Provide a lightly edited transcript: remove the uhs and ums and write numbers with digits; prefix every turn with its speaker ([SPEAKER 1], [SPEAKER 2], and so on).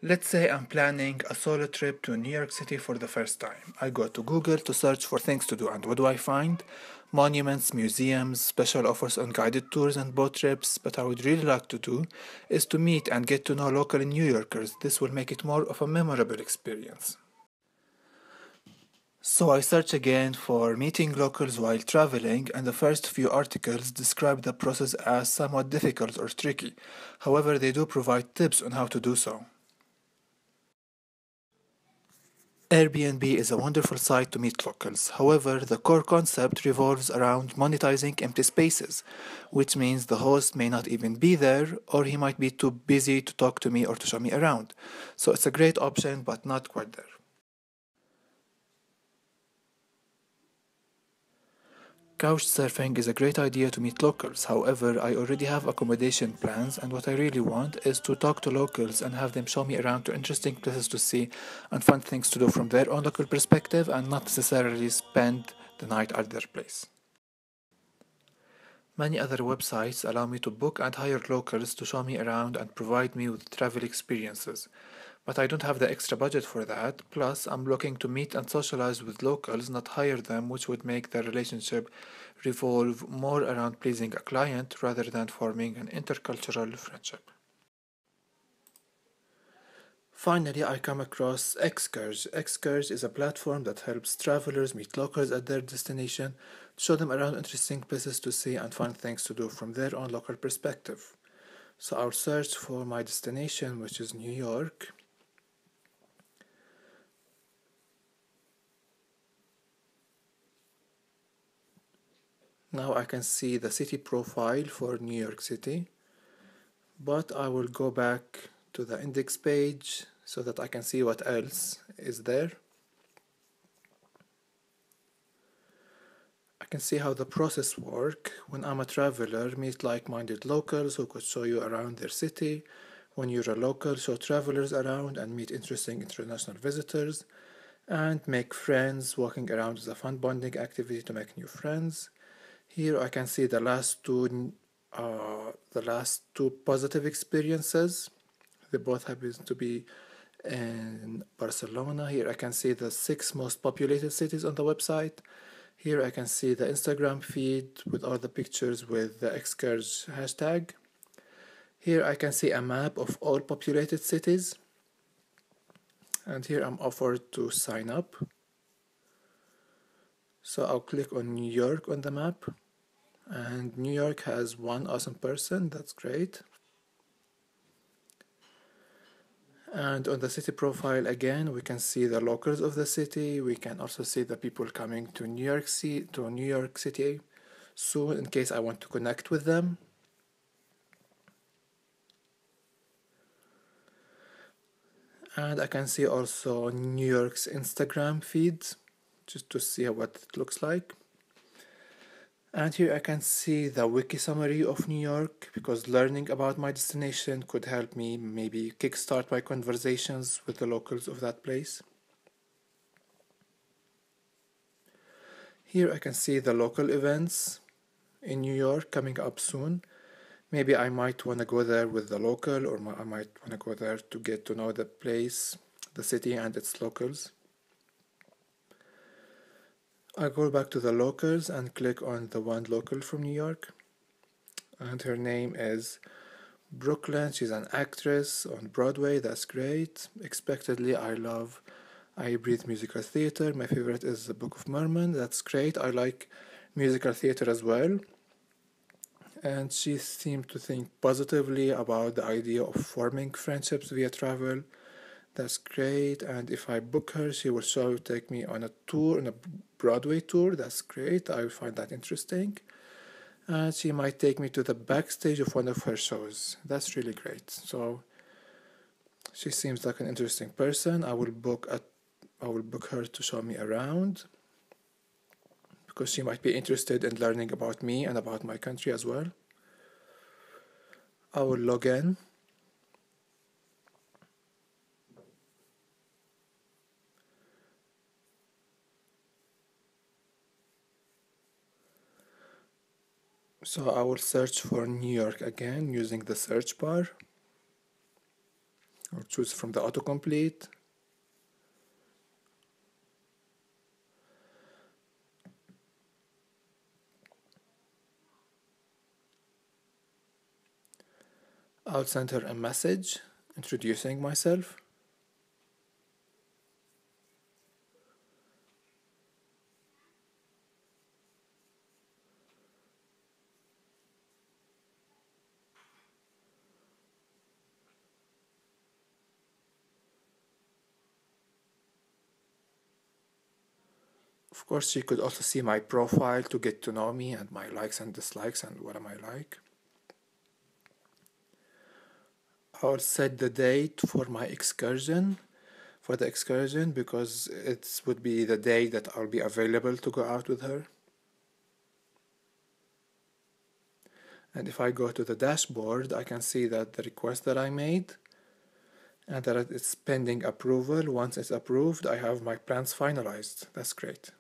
[SPEAKER 1] Let's say I'm planning a solo trip to New York City for the first time. I go to Google to search for things to do, and what do I find? Monuments, museums, special offers on guided tours and boat trips. But I would really like to do is to meet and get to know local New Yorkers. This will make it more of a memorable experience. So I search again for meeting locals while traveling, and the first few articles describe the process as somewhat difficult or tricky. However, they do provide tips on how to do so. Airbnb is a wonderful site to meet locals. However, the core concept revolves around monetizing empty spaces, which means the host may not even be there or he might be too busy to talk to me or to show me around. So it's a great option, but not quite there. Couchsurfing is a great idea to meet locals. However, I already have accommodation plans, and what I really want is to talk to locals and have them show me around to interesting places to see and fun things to do from their own local perspective and not necessarily spend the night at their place. Many other websites allow me to book and hire locals to show me around and provide me with travel experiences. But I don't have the extra budget for that. Plus, I'm looking to meet and socialize with locals, not hire them, which would make the relationship revolve more around pleasing a client rather than forming an intercultural friendship. Finally, I come across excurj. Excurj is a platform that helps travelers meet locals at their destination, show them around interesting places to see and fun things to do from their own local perspective. So I'll search for my destination, which is New York. Now I can see the city profile for New York City, but I will go back to the index page so that I can see what else is there. I can see how the process works. When I'm a traveler, meet like-minded locals who could show you around their city. When you're a local, show travelers around and meet interesting international visitors. And make friends. Walking around is a fun bonding activity to make new friends. Here I can see the last two positive experiences. They both happen to be in Barcelona. Here I can see the 6 most populated cities on the website. Here I can see the Instagram feed with all the pictures with the excurj hashtag. Here I can see a map of all populated cities. And here I'm offered to sign up. So I'll click on New York on the map. And New York has one awesome person. That's great. And on the city profile again, we can see the locals of the city. We can also see the people coming to New York City soon in case I want to connect with them. And I can see also New York's Instagram feeds just to see what it looks like. And here I can see the wiki summary of New York because learning about my destination could help me maybe kickstart my conversations with the locals of that place. Here I can see the local events in New York coming up soon. Maybe I might want to go there with the local, or I might want to go there to get to know the place, the city, and its locals. I go back to the locals and click on the one local from New York. And her name is Brooklyn. She's an actress on Broadway. That's great. Expectedly, I breathe musical theater. My favorite is The Book of Mormon. That's great. I like musical theater as well. And she seemed to think positively about the idea of forming friendships via travel. That's great. And if I book her, she will take me on a tour, on a Broadway tour. That's great. I find that interesting. And she might take me to the backstage of one of her shows. That's really great. So she seems like an interesting person. I will book her to show me around because she might be interested in learning about me and about my country as well. I will log in. So I will search for New York again using the search bar. or choose from the autocomplete. I'll send her a message introducing myself. Of course, she could also see my profile to get to know me and my likes and dislikes and what am I like. I'll set the date for my excursion, for the excursion, because it would be the day that I'll be available to go out with her. And if I go to the dashboard, I can see that the request that I made and that it's pending approval. Once it's approved, I have my plans finalized. That's great.